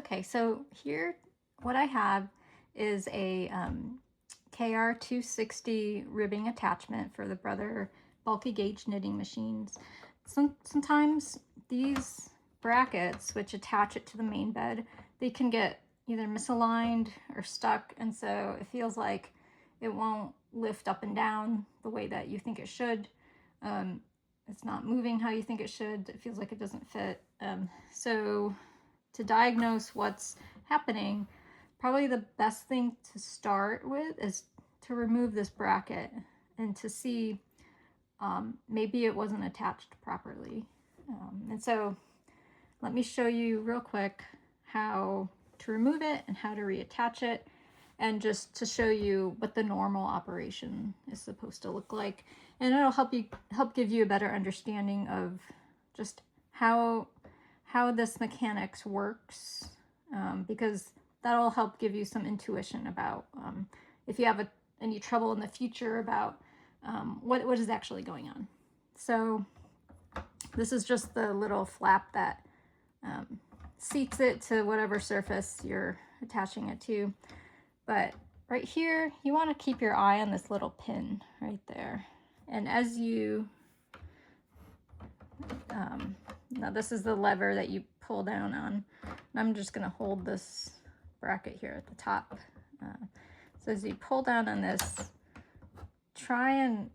Okay, so here what I have is a KR260 ribbing attachment for the Brother bulky gauge knitting machines. Sometimes these brackets, which attach it to the main bed, they can get either misaligned or stuck, and so it feels like it won't lift up and down the way that you think it should. It's not moving how you think it should. It feels like it doesn't fit. So to diagnose what's happening, probably the best thing to start with is to remove this bracket and to see maybe it wasn't attached properly. And so let me show you real quick how to remove it and how to reattach it, and just to show you what the normal operation is supposed to look like. And it'll help give you a better understanding of just how this mechanics works, because that'll help give you some intuition about if you have any trouble in the future about what is actually going on. So this is just the little flap that seats it to whatever surface you're attaching it to. But right here, you want to keep your eye on this little pin right there. And as you, now this is the lever that you pull down on. And I'm just going to hold this bracket here at the top. So as you pull down on this, try and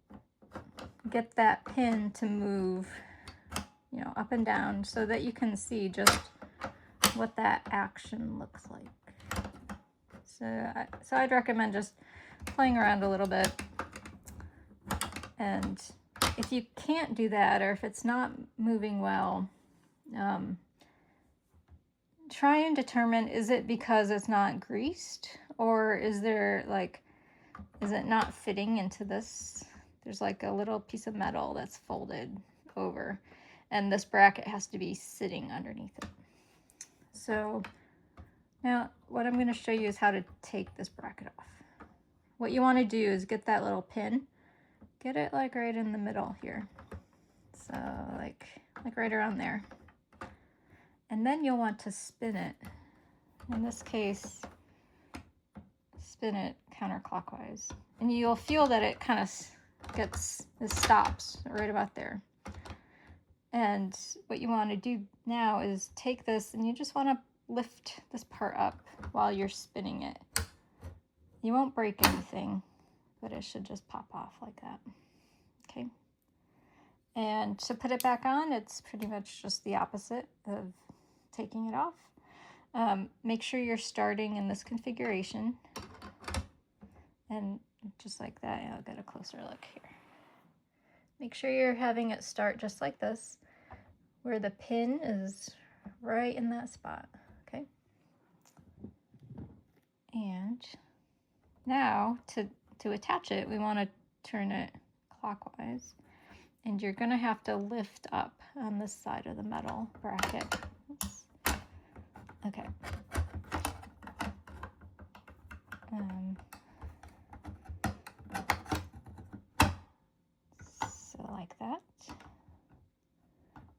get that pin to move, up and down so that you can see just what that action looks like. So I'd recommend just playing around a little bit. And if you can't do that, or if it's not moving well, try and determine, is it because it's not greased, or is it not fitting into this? There's like a little piece of metal that's folded over, and this bracket has to be sitting underneath it. So now what I'm going to show you is how to take this bracket off. What you want to do is get that little pin, get it like right in the middle here. So like right around there. And then you'll want to spin it. In this case, spin it counterclockwise. And you'll feel that it kind of stops right about there. And what you want to do now is take this, and you just want to lift this part up while you're spinning it. You won't break anything, but it should just pop off like that. Okay. And to put it back on, it's pretty much just the opposite of taking it off. Make sure you're starting in this configuration. And just like that, I'll get a closer look here. Make sure you're having it start just like this, where the pin is right in that spot, okay? And now to attach it, we want to turn it clockwise. And you're going to have to lift up on this side of the metal bracket. Oops. Okay. So like that.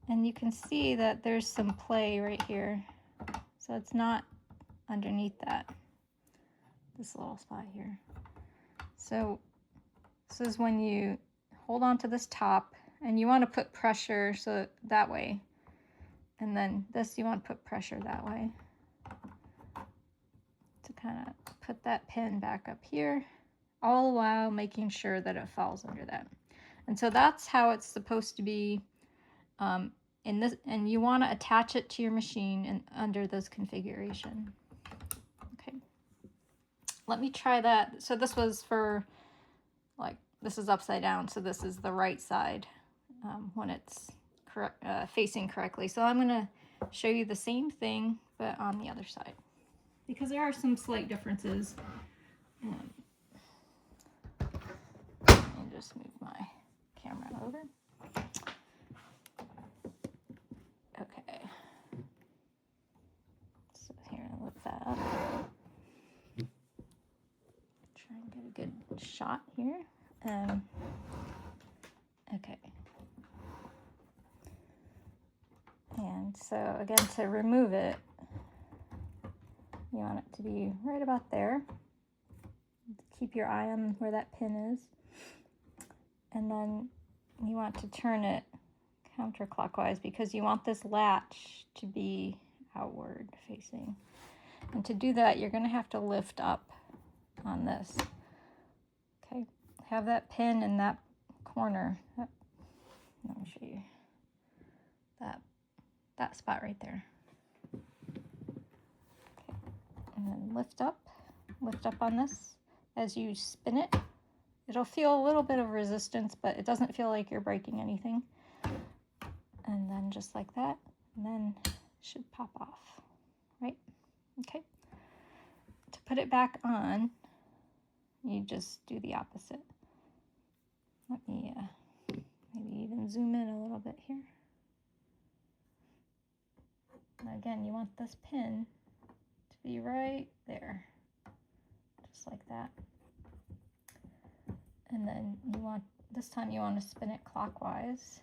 And you can see that there's some play right here. So it's not underneath this little spot here. So this is when you hold on to this top, and you want to put pressure so that way. And then this, you want to put pressure that way to kind of put that pin back up here, all the while making sure that it falls under that. And so that's how it's supposed to be in this, and you want to attach it to your machine and under this configuration. Okay, let me try that. So this was for, like, this is upside down, so this is the right side when it's facing correctly. So I'm going to show you the same thing, but on the other side, because there are some slight differences. Let me just move my camera over. Okay. So here, I'll lift that up. Try and get a good shot here. Okay. And so again, to remove it, You want it to be right about there. Keep your eye on where that pin is. And then you want to turn it counterclockwise because you want this latch to be outward facing. And to do that, you're going to have to lift up on this. Okay, have that pin in that corner. Let me show you that spot right there. Okay. And then lift up on this as you spin it. It'll feel a little bit of resistance, but it doesn't feel like you're breaking anything. And then just like that, and then it should pop off, right? Okay. To put it back on, you just do the opposite. Let me maybe even zoom in a little bit here. And again, you want this pin to be right there, just like that. And then this time you want to spin it clockwise.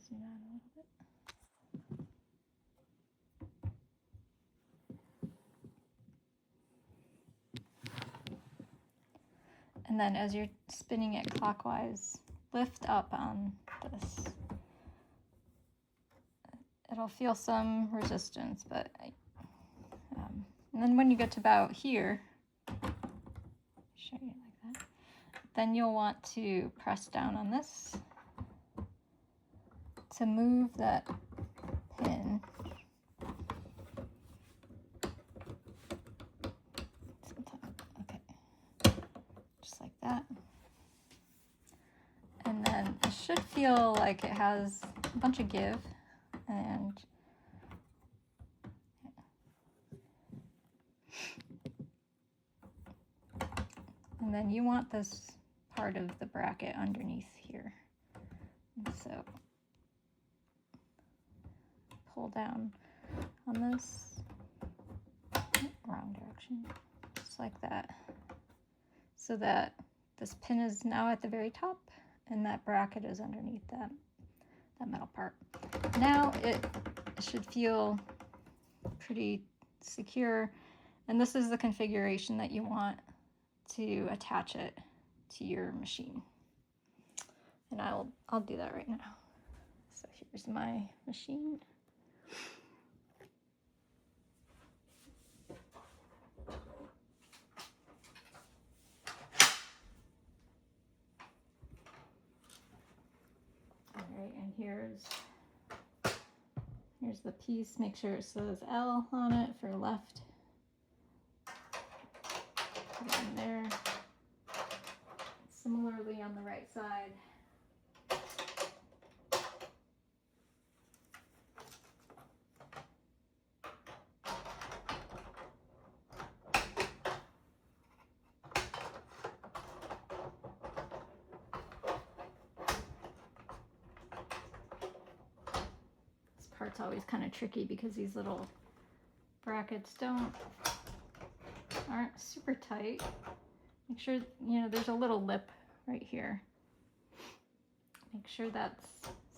Zoom out a little bit. And then as you're spinning it clockwise, lift up on this. It'll feel some resistance, but and then when you get to about here, show you like that, then you'll want to press down on this to move that pin. Okay, just like that. And then it should feel like it has a bunch of give, and then you want this part of the bracket underneath here. And so pull down on this, wrong direction, just like that, so that this pin is now at the very top and that bracket is underneath that metal part. Now it should feel pretty secure, and this is the configuration that you want to attach it to your machine. And I'll do that right now. So here's my machine. All right, and here's the piece. Make sure it says L on it for left. Put it in there. Similarly on the right side. This part's always kind of tricky because these little brackets aren't super tight. Make sure, there's a little lip right here. Make sure that's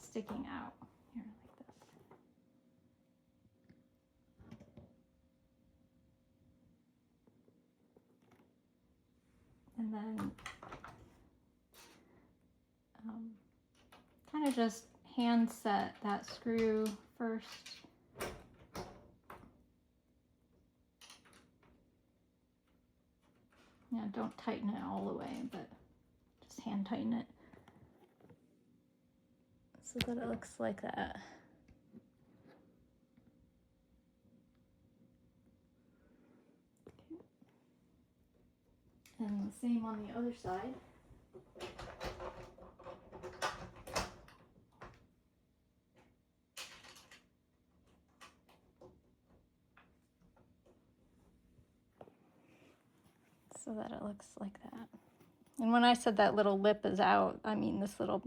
sticking out here like this. And then kind of just hand set that screw first. Don't tighten it all the way, but just hand tighten it so that it looks like that. Okay. And the same on the other side. So that it looks like that. And when I said that little lip is out, I mean this little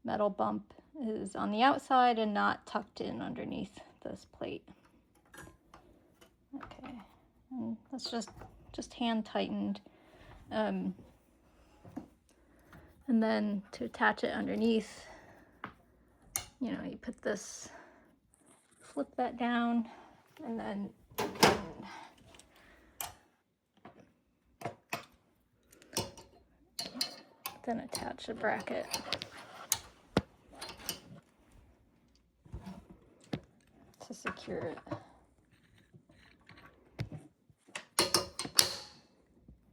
metal bump is on the outside and not tucked in underneath this plate. Okay, and that's just hand tightened. And then to attach it underneath, you know, you put this, flip that down, and then attach a bracket. To secure it.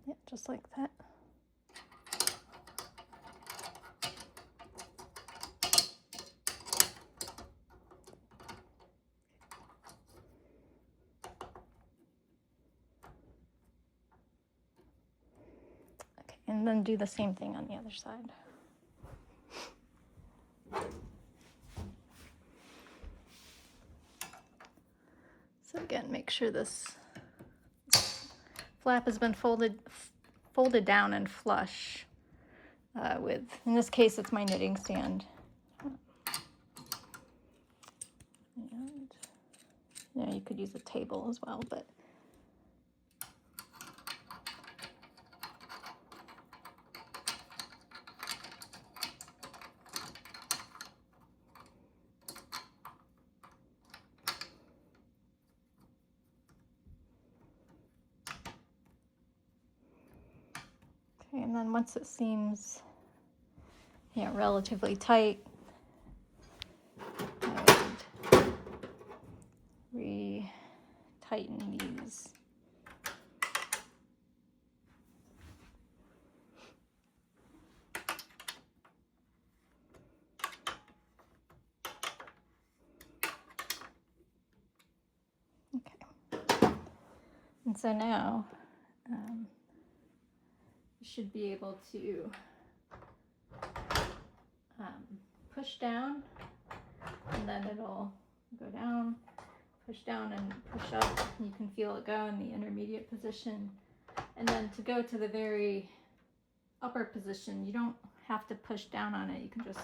Yeah, just like that. Okay, and then do the same thing on the other side. So again, make sure this flap has been folded down and flush with, in this case, it's my knitting stand. And yeah, you could use a table as well, but okay, and then once it seems, yeah, relatively tight, I would re-tighten these. Okay, and so now you should be able to push down, and then it'll go down, push down and push up. You can feel it go in the intermediate position. And then to go to the very upper position, you don't have to push down on it. You can just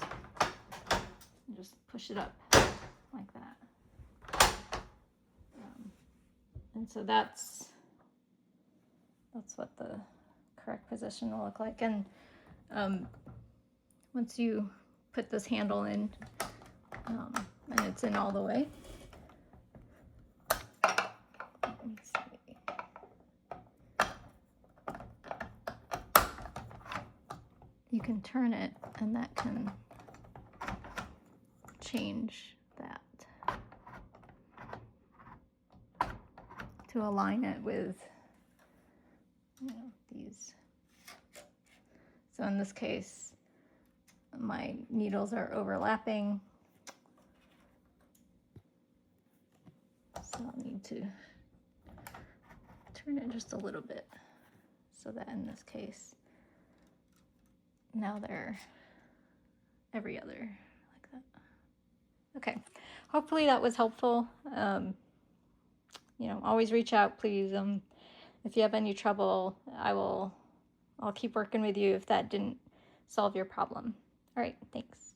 push it up like that. And so that's what the correct position will look like. And once you put this handle in, and it's in all the way, let me see. You can turn it, and that can change that to align it with, you know, these. So in this case, my needles are overlapping, so I'll need to turn it just a little bit so that in this case, now they're every other, like that. Okay, hopefully that was helpful. You know, always reach out, please. If you have any trouble, I'll keep working with you if that didn't solve your problem. All right, thanks.